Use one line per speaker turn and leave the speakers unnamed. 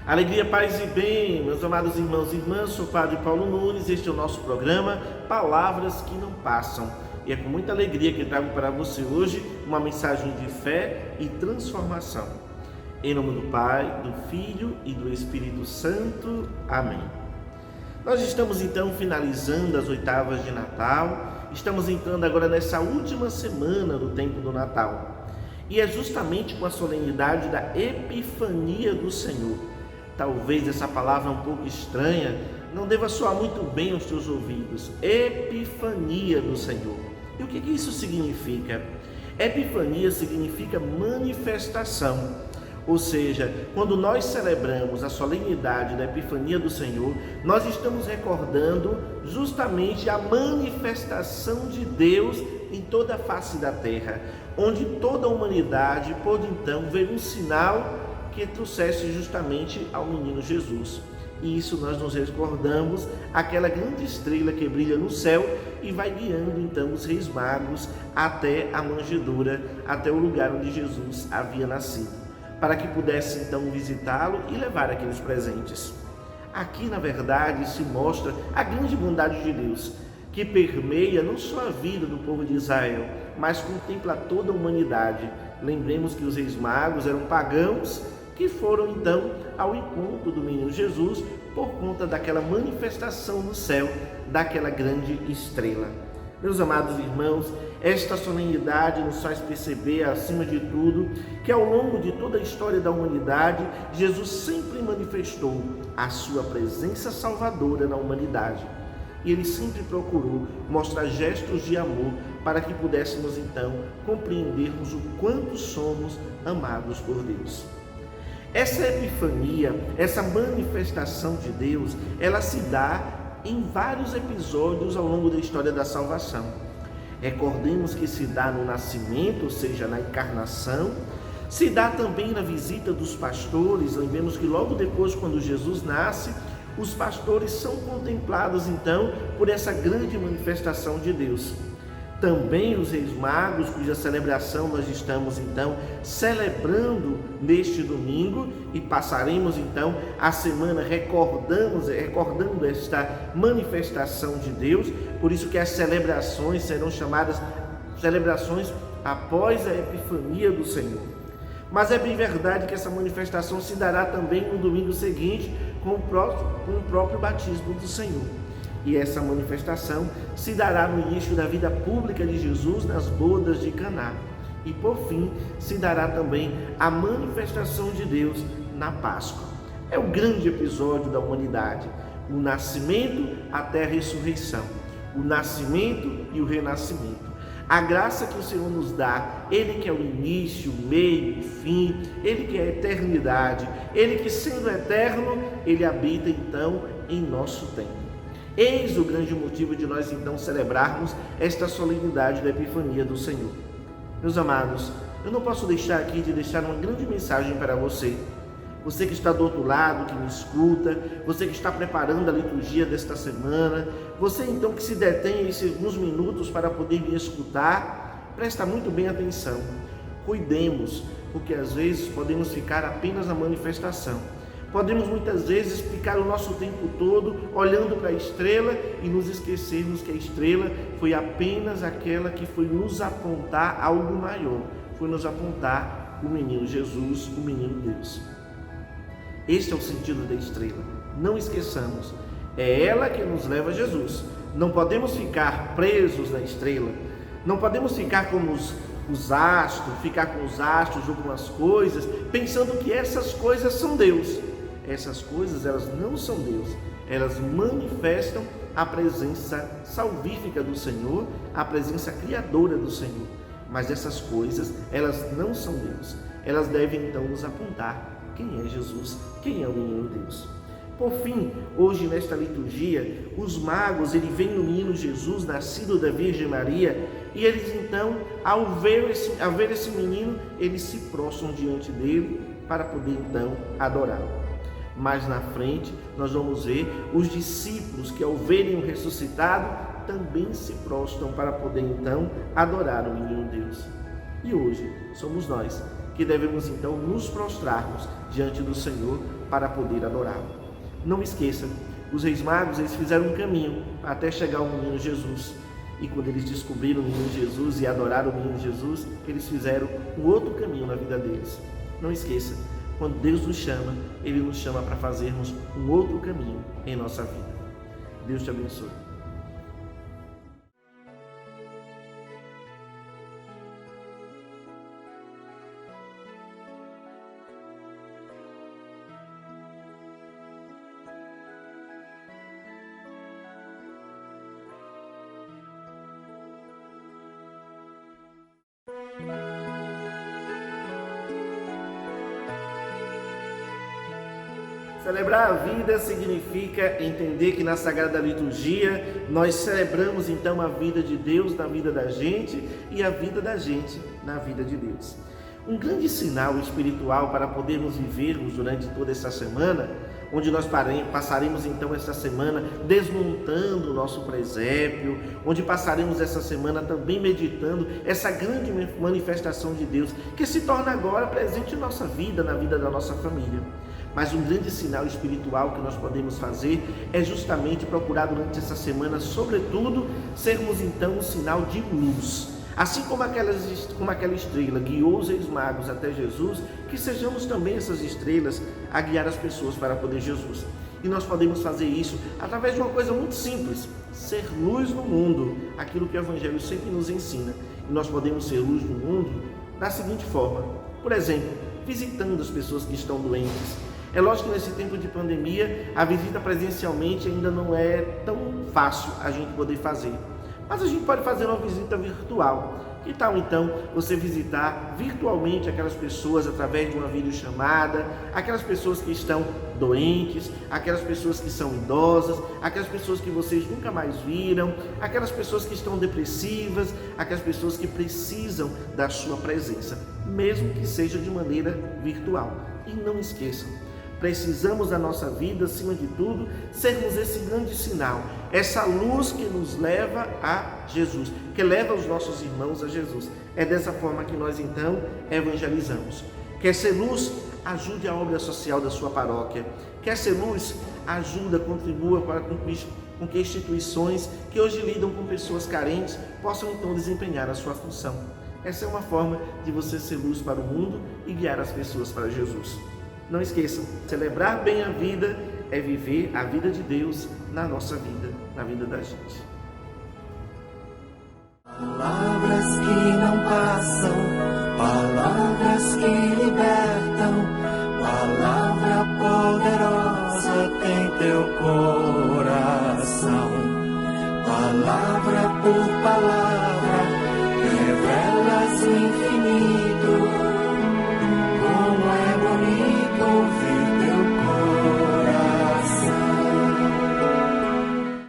Alegria, paz e bem, meus amados irmãos e irmãs, sou o Padre Paulo Nunes, este é o nosso programa Palavras que Não Passam. E é com muita alegria que trago para você hoje uma mensagem de fé e transformação. Em nome do Pai, do Filho e do Espírito Santo. Amém. Nós estamos então finalizando as oitavas de Natal, estamos entrando agora nessa última semana do tempo do Natal. E é justamente com a solenidade da Epifania do Senhor. Talvez essa palavra um pouco estranha não deva soar muito bem aos teus ouvidos. Epifania do Senhor. E o que isso significa? Epifania significa manifestação. Ou seja, quando nós celebramos a solenidade da Epifania do Senhor, nós estamos recordando justamente a manifestação de Deus em toda a face da terra, onde toda a humanidade pôde então ver um sinal que trouxesse justamente ao menino Jesus. E isso nós nos recordamos, aquela grande estrela que brilha no céu e vai guiando então os reis magos até a manjedoura, até o lugar onde Jesus havia nascido, para que pudesse então visitá-lo e levar aqueles presentes. Aqui, na verdade, se mostra a grande bondade de Deus, que permeia não só a vida do povo de Israel, mas contempla toda a humanidade. Lembremos que os reis magos eram pagãos, que foram então ao encontro do menino Jesus por conta daquela manifestação no céu, daquela grande estrela. Meus amados irmãos, esta solenidade nos faz perceber, acima de tudo, que ao longo de toda a história da humanidade, Jesus sempre manifestou a sua presença salvadora na humanidade. E ele sempre procurou mostrar gestos de amor para que pudéssemos então compreendermos o quanto somos amados por Deus. Essa epifania, essa manifestação de Deus, ela se dá em vários episódios ao longo da história da salvação. Recordemos que se dá no nascimento, ou seja, na encarnação, se dá também na visita dos pastores. Lembremos que logo depois, quando Jesus nasce, os pastores são contemplados então por essa grande manifestação de Deus. Também os reis magos, cuja celebração nós estamos então celebrando neste domingo, e passaremos então a semana recordando esta manifestação de Deus. Por isso que as celebrações serão chamadas celebrações após a Epifania do Senhor. Mas é bem verdade que essa manifestação se dará também no domingo seguinte, com o próprio batismo do Senhor. E essa manifestação se dará no início da vida pública de Jesus nas bodas de Caná. E por fim, se dará também a manifestação de Deus na Páscoa. É o grande episódio da humanidade, o nascimento até a ressurreição, o nascimento e o renascimento. A graça que o Senhor nos dá, Ele que é o início, o meio, o fim, Ele que é a eternidade, Ele que sendo eterno, Ele habita então em nosso tempo. Eis o grande motivo de nós então celebrarmos esta solenidade da Epifania do Senhor. Meus amados, eu não posso deixar aqui de deixar uma grande mensagem para você. Você que está do outro lado, que me escuta, você que está preparando a liturgia desta semana, você então que se detém esses alguns minutos para poder me escutar, presta muito bem atenção. Cuidemos, porque às vezes podemos ficar apenas na manifestação. Podemos muitas vezes ficar o nosso tempo todo olhando para a estrela e nos esquecermos que a estrela foi apenas aquela que foi nos apontar algo maior, foi nos apontar o menino Jesus, o menino Deus. Este é o sentido da estrela, não esqueçamos, é ela que nos leva a Jesus. Não podemos ficar presos na estrela, não podemos ficar como os astros, ficar com os astros ou com as coisas, pensando que essas coisas são Deus. Essas coisas, elas não são Deus, elas manifestam a presença salvífica do Senhor, a presença criadora do Senhor. Mas essas coisas, elas não são Deus, elas devem então nos apontar quem é Jesus, quem é o menino Deus. Por fim, hoje nesta liturgia, os magos, eles veem o menino Jesus, nascido da Virgem Maria, e eles então, ao ver esse menino, eles se prostram diante dele para poder então adorá-lo. Mais na frente, nós vamos ver os discípulos que, ao verem o ressuscitado, também se prostram para poder então adorar o menino Deus. E hoje somos nós que devemos então nos prostrarmos diante do Senhor para poder adorá-lo. Não esqueça, os reis magos, eles fizeram um caminho até chegar ao menino Jesus. E quando eles descobriram o menino Jesus e adoraram o menino Jesus, eles fizeram um outro caminho na vida deles. Não esqueça, quando Deus nos chama, Ele nos chama para fazermos um outro caminho em nossa vida. Deus te abençoe. Celebrar a vida significa entender que na Sagrada Liturgia nós celebramos então a vida de Deus na vida da gente e a vida da gente na vida de Deus. Um grande sinal espiritual para podermos vivermos durante toda essa semana, onde nós passaremos então essa semana desmontando o nosso presépio, onde passaremos essa semana também meditando essa grande manifestação de Deus, que se torna agora presente em nossa vida, na vida da nossa família. Mas um grande sinal espiritual que nós podemos fazer é justamente procurar durante essa semana, sobretudo, sermos então um sinal de luz. Assim como aquela estrela guiou os reis magos até Jesus, que sejamos também essas estrelas a guiar as pessoas para poder Jesus. E nós podemos fazer isso através de uma coisa muito simples: ser luz no mundo, aquilo que o Evangelho sempre nos ensina. E nós podemos ser luz no mundo da seguinte forma: por exemplo, visitando as pessoas que estão doentes. É lógico que nesse tempo de pandemia, a visita presencialmente ainda não é tão fácil a gente poder fazer. Mas a gente pode fazer uma visita virtual. Que tal então você visitar virtualmente aquelas pessoas através de uma videochamada, aquelas pessoas que estão doentes, aquelas pessoas que são idosas, aquelas pessoas que vocês nunca mais viram, aquelas pessoas que estão depressivas, aquelas pessoas que precisam da sua presença, mesmo que seja de maneira virtual. E não esqueçam, precisamos da nossa vida, acima de tudo, sermos esse grande sinal, essa luz que nos leva a Jesus, que leva os nossos irmãos a Jesus. É dessa forma que nós então evangelizamos. Quer ser luz? Ajude a obra social da sua paróquia. Quer ser luz? Ajuda, contribua para com que instituições que hoje lidam com pessoas carentes possam então desempenhar a sua função. Essa é uma forma de você ser luz para o mundo e guiar as pessoas para Jesus. Não esqueçam, celebrar bem a vida é viver a vida de Deus na nossa vida, na vida da gente.
Palavras que não passam, palavras que libertam, palavra poderosa tem teu coração. Palavra por palavra, revelas o infinito.